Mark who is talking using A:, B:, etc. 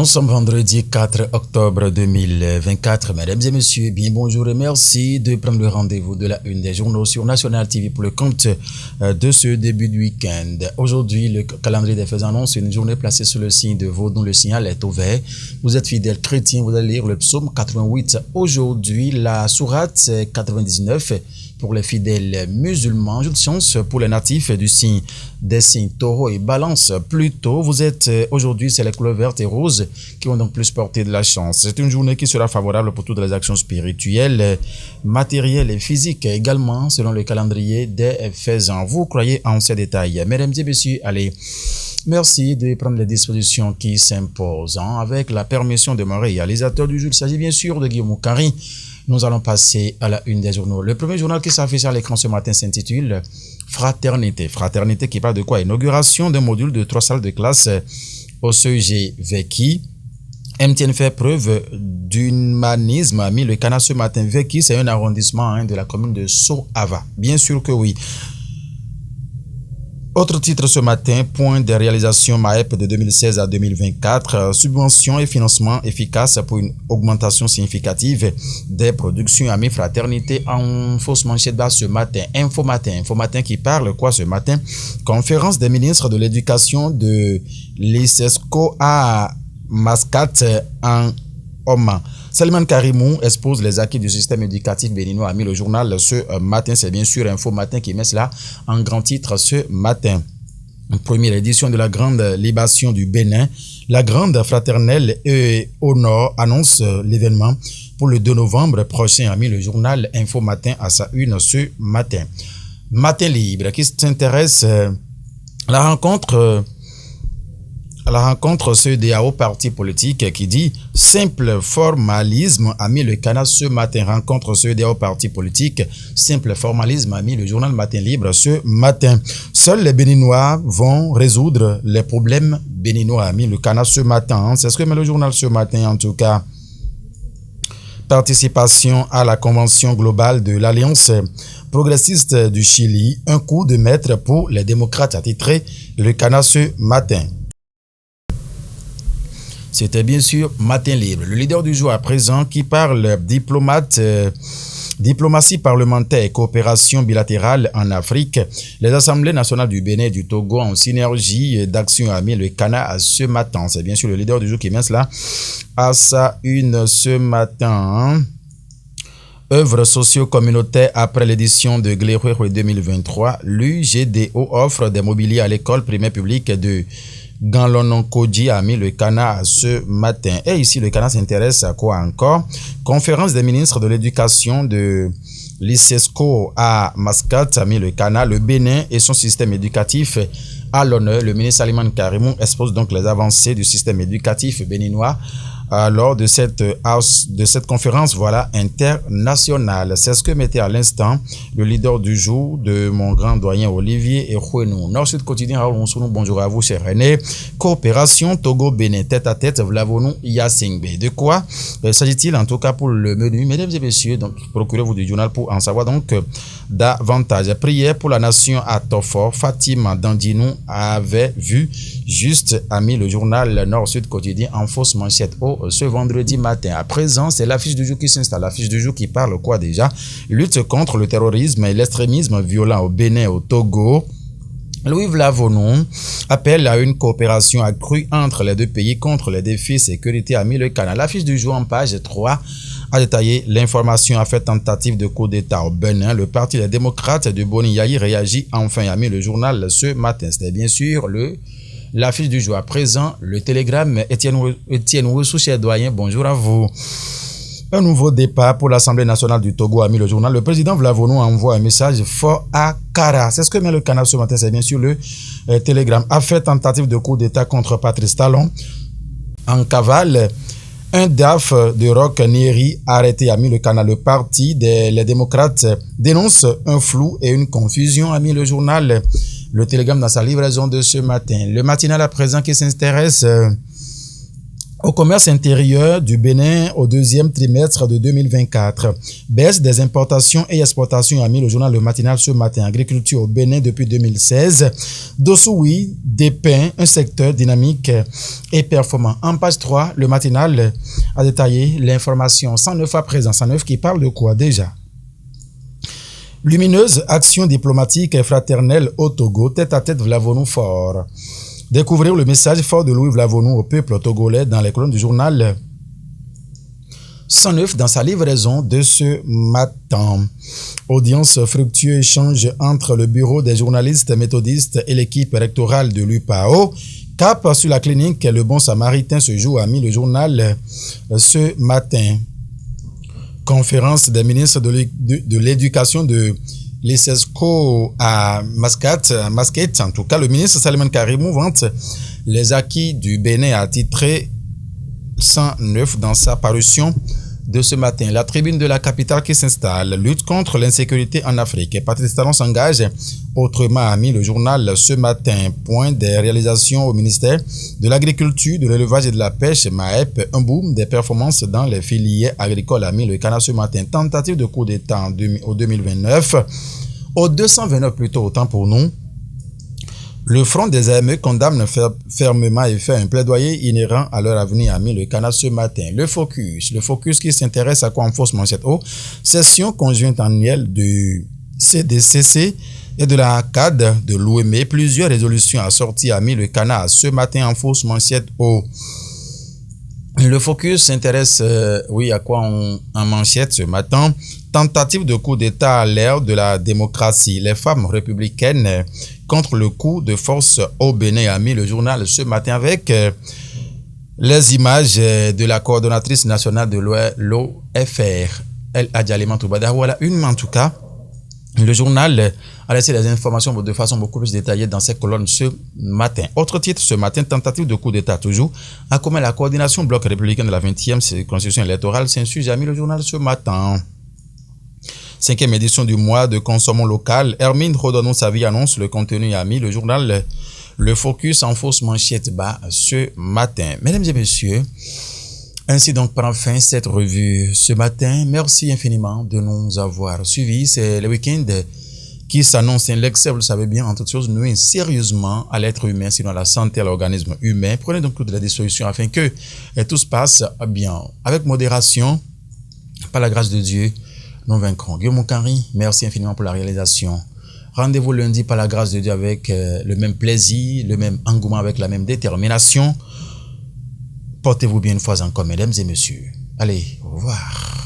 A: Nous sommes vendredi 4 octobre 2024. Mesdames et messieurs, bien bonjour et merci de prendre le rendez-vous de la une des journaux sur National TV pour le compte de ce début de week-end. Aujourd'hui, le calendrier des faits annonce une journée placée sous le signe de Vaud dont le signal est au vert. Vous êtes fidèles chrétiens, vous allez lire le psaume 88. Aujourd'hui, la sourate 99 pour les fidèles musulmans. Jour de chance pour les natifs du signe des signes taureau et balance. Plutôt, vous êtes aujourd'hui, c'est les couleurs vertes et roses qui vont donc plus porter de la chance. C'est une journée qui sera favorable pour toutes les actions spirituelles, matérielles et physiques également, selon le calendrier des faisans. Vous croyez en ces détails. Mesdames et messieurs, allez, merci de prendre les dispositions qui s'imposent. Avec la permission de mon réalisateur du jour, il s'agit bien sûr de Guillaume Kari. Nous allons passer à la une des journaux. Le premier journal qui s'affiche à l'écran ce matin s'intitule Fraternité. Fraternité qui parle de quoi? Inauguration d'un module de 3 salles de classe au CEG Veki. MTN fait preuve d'humanisme, a mis le canard ce matin. Veki, c'est un arrondissement de la commune de Sohava. Bien sûr que oui. Autre titre ce matin, point de réalisation MAEP de 2016 à 2024, subventions et financement efficaces pour une augmentation significative des productions. Amis Fraternité en fausse manchette bas ce matin. Info matin qui parle quoi ce matin? Conférence des ministres de l'éducation de l'ICESCO à Mascate en Oman. Salman Karimou expose les acquis du système éducatif béninois, a mis le journal ce matin. C'est bien sûr Info Matin qui met cela en grand titre ce matin. Première édition de la grande libation du Bénin. La grande fraternelle au nord annonce l'événement pour le 2 novembre prochain, a mis le journal Info Matin à sa une ce matin. Matin libre qui s'intéresse à la rencontre CEDEAO parti politique qui dit simple formalisme, a mis le canard ce matin. Rencontre CEDEAO parti politique, simple formalisme, a mis le journal Matin Libre ce matin. Seuls les Béninois vont résoudre les problèmes béninois, a mis le canard ce matin. C'est ce que met le journal ce matin en tout cas. Participation à la convention globale de l'Alliance progressiste du Chili, un coup de maître pour les démocrates, a titré le canard ce matin. C'était bien sûr Matin Libre. Le leader du jour à présent qui parle diplomatie parlementaire et coopération bilatérale en Afrique. Les assemblées nationales du Bénin et du Togo en synergie d'action, a mis le canard ce matin. C'est bien sûr le leader du jour qui met cela à sa une ce matin. Œuvres socio-communautaires après l'édition de Gléroué 2023. L'UGDO offre des mobiliers à l'école primaire publique de Ganlononkodji, a mis le canard ce matin. Et ici, le canard s'intéresse à quoi encore? Conférence des ministres de l'éducation de l'ICESCO à Mascate, a mis le canard. Le Bénin et son système éducatif à l'honneur. Le ministre Salman Karimou expose donc les avancées du système éducatif béninois lors de cette conférence internationale. C'est ce que mettait à l'instant le leader du jour de mon grand doyen Olivier Erouenou. Nord-Sud quotidien, bonjour à vous, cher René. Coopération Togo-Bénin, tête à tête, Vlavonou Yasingbe. De quoi s'agit-il en tout cas pour le menu? Mesdames et messieurs, donc procurez-vous du journal pour en savoir donc davantage. Prière pour la nation à Tofor. Fatima Dandinou avait vu juste, a mis le journal Nord-Sud quotidien en fausse manchette ce vendredi matin. À présent, c'est l'affiche du jour qui s'installe. L'affiche du jour qui parle quoi déjà? Lutte contre le terrorisme et l'extrémisme violent au Bénin et au Togo. Louis Vlavonou appelle à une coopération accrue entre les deux pays contre les défis sécurité, a mis le canal. L'affiche du jour en page 3 a détaillé l'information à fait tentative de coup d'État au Bénin. Le parti des démocrates de Boni Yayi réagit enfin, a mis le journal ce matin. C'était bien sûr l'affiche du jour. À présent, le télégramme Étienne Oussou, cher doyen, bonjour à vous. Un nouveau départ pour l'Assemblée nationale du Togo, a mis le journal. Le président Vlavonou envoie un message fort à Kara. C'est ce que met le canal ce matin, c'est bien sûr le télégramme. A fait tentative de coup d'État contre Patrice Talon. En cavale, un DAF de Roch Néry arrêté, a mis le canal. Le parti les démocrates dénonce un flou et une confusion, a mis le journal. Le télégramme dans sa livraison de ce matin. Le matinal à présent qui s'intéresse Au commerce intérieur du Bénin au deuxième trimestre de 2024. Baisse des importations et exportations, a mis le journal Le Matinal ce matin. Agriculture au Bénin depuis 2016. Dossoui dépeint un secteur dynamique et performant. En page 3, Le Matinal a détaillé l'information 109 à présent. 109 qui parle de quoi déjà? Lumineuse action diplomatique et fraternelle au Togo, tête à tête Vlavonou fort. Découvrir le message fort de Louis Vlavonou au peuple togolais dans les colonnes du journal 109 dans sa livraison de ce matin. Audience fructueuse, échange entre le bureau des journalistes méthodistes et l'équipe électorale de l'UPAO. Cap sur la clinique Le Bon Samaritain se joue, a mis le journal ce matin. Conférence des ministres de l'éducation de l'ICESCO à Mascate, en tout cas, le ministre Salman Karimou vante les acquis du Bénin, a titré 109 dans sa parution de ce matin. La tribune de la capitale qui s'installe, lutte contre l'insécurité en Afrique. Et Patrice Talon s'engage autrement, a mis le journal ce matin. Point des réalisations au ministère de l'Agriculture, de l'Élevage et de la Pêche, MAEP, un boom des performances dans les filières agricoles, a mis le Canard ce matin. Tentative de coup d'État au 2029, au 229 plutôt, autant pour nous. Le Front des AME condamne fermement et fait un plaidoyer inhérent à leur avenir, a mis le Canard ce matin. Le focus qui s'intéresse à quoi en fausse manchette haut. Session conjointe annuelle du CDCC et de la CAD de l'OME. Plusieurs résolutions assorties, a mis le Canard ce matin en fausse manchette haut. Le focus s'intéresse, à quoi en manchette ce matin. Tentative de coup d'État à l'ère de la démocratie. Les femmes républicaines contre le coup de force au Bénin, a mis le journal ce matin avec les images de la coordonnatrice nationale de l'OFR, El Adjaliman Toubada. Voilà, une en tout cas. Le journal a laissé les informations de façon beaucoup plus détaillée dans cette colonne ce matin. Autre titre ce matin, tentative de coup d'État toujours. À comment la coordination bloc républicain de la 20e circonscription électorale s'insurge, a mis le journal ce matin. 5e édition du mois de consommons local. Hermine Rodonnon sa vie annonce le contenu, a mis le journal Le Focus en fausse manchette bas ce matin. Mesdames et messieurs, ainsi donc prend fin cette revue ce matin. Merci infiniment de nous avoir suivis. C'est le week-end qui s'annonce un l'excès, vous le savez bien, en toutes choses, nuit sérieusement à l'être humain, sinon à la santé, à l'organisme humain. Prenez donc toutes les dispositions afin que tout se passe bien. Avec modération, par la grâce de Dieu, nous vaincrons. Guillaume Moukari, merci infiniment pour la réalisation. Rendez-vous lundi par la grâce de Dieu avec le même plaisir, le même engouement, avec la même détermination. Portez-vous bien une fois encore, mesdames et messieurs. Allez, au revoir.